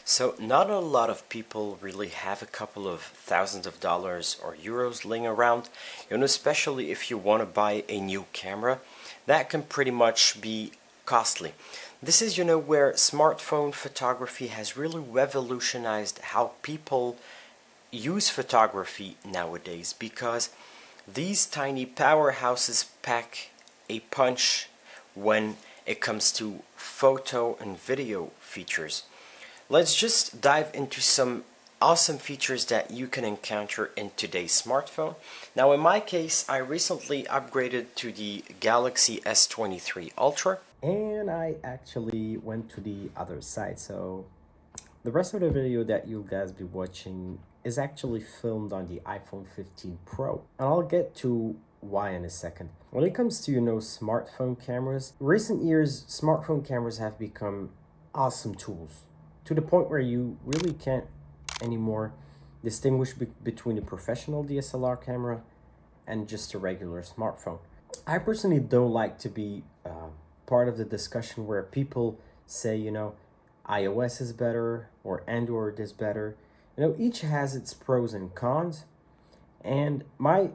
So not a lot of people really have a couple of thousands of dollars or euros laying around, especially if you want to buy a new camera. That can pretty much be costly. This is, where smartphone photography has really revolutionized how people use photography nowadays, because these tiny powerhouses pack a punch when it comes to photo and video features. Let's just dive into some awesome features that you can encounter in today's smartphone. Now in my case, I recently upgraded to the Galaxy S23 Ultra, and I actually went to the other side. So the rest of the video that you guys be watching is actually filmed on the iPhone 15 Pro, and I'll get to why in a second. When it comes to smartphone cameras, in recent years smartphone cameras have become awesome tools, to the point where you really can't anymore distinguish between a professional DSLR camera and just a regular smartphone. I personally don't like to be part of the discussion where people say, iOS is better or Android is better. Each has its pros and cons. And my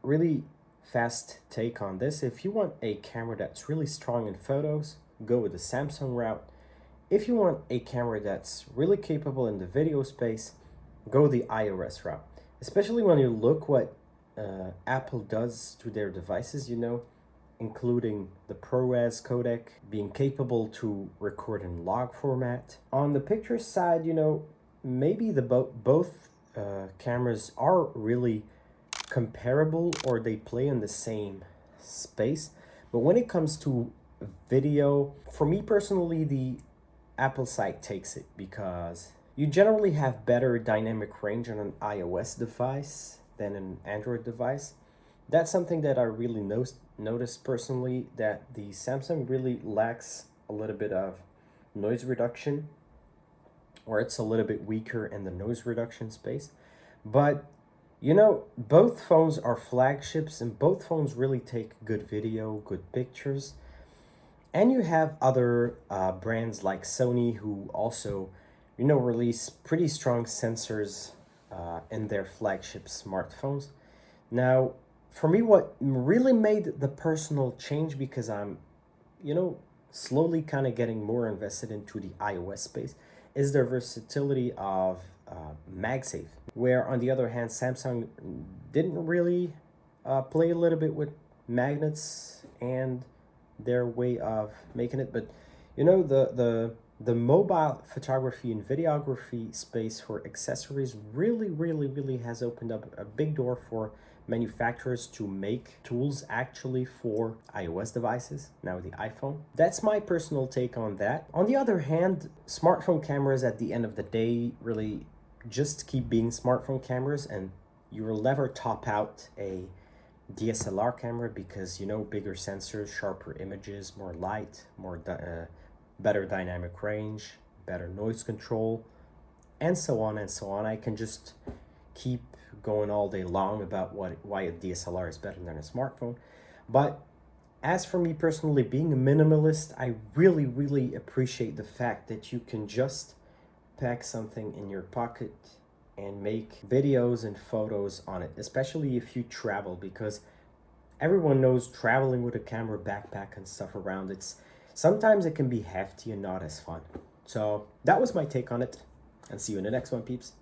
really fast take on this, if you want a camera that's really strong in photos, go with the Samsung route. If you want a camera that's really capable in the video space, go the iOS route. Especially when you look what Apple does to their devices, including the ProRes codec, being capable to record in log format. On the picture side, maybe both cameras are really comparable, or they play in the same space. But when it comes to video, for me personally, the Apple side takes it, because you generally have better dynamic range on an iOS device than an Android device. That's something that I really noticed personally, that the Samsung really lacks a little bit of noise reduction, or it's a little bit weaker in the noise reduction space. But both phones are flagships, and both phones really take good video, good pictures. And you have other brands like Sony, who also, release pretty strong sensors in their flagship smartphones. Now, for me, what really made the personal change, because I'm, slowly kind of getting more invested into the iOS space, is the versatility of MagSafe, where on the other hand, Samsung didn't really play a little bit with magnets and their way of making it. But the mobile photography and videography space for accessories really has opened up a big door for manufacturers to make tools actually for iOS devices, now the iPhone. That's my personal take on that. On the other hand, smartphone cameras at the end of the day really just keep being smartphone cameras, and you will never top out a DSLR camera, because bigger sensors, sharper images, more light, better dynamic range, better noise control, and so on and so on. I can just keep going all day long about why a DSLR is better than a smartphone. But as for me personally, being a minimalist, I really appreciate the fact that you can just pack something in your pocket and make videos and photos on it, especially if you travel, because everyone knows traveling with a camera backpack and stuff around, sometimes it can be hefty and not as fun. So that was my take on it, and see you in the next one, peeps.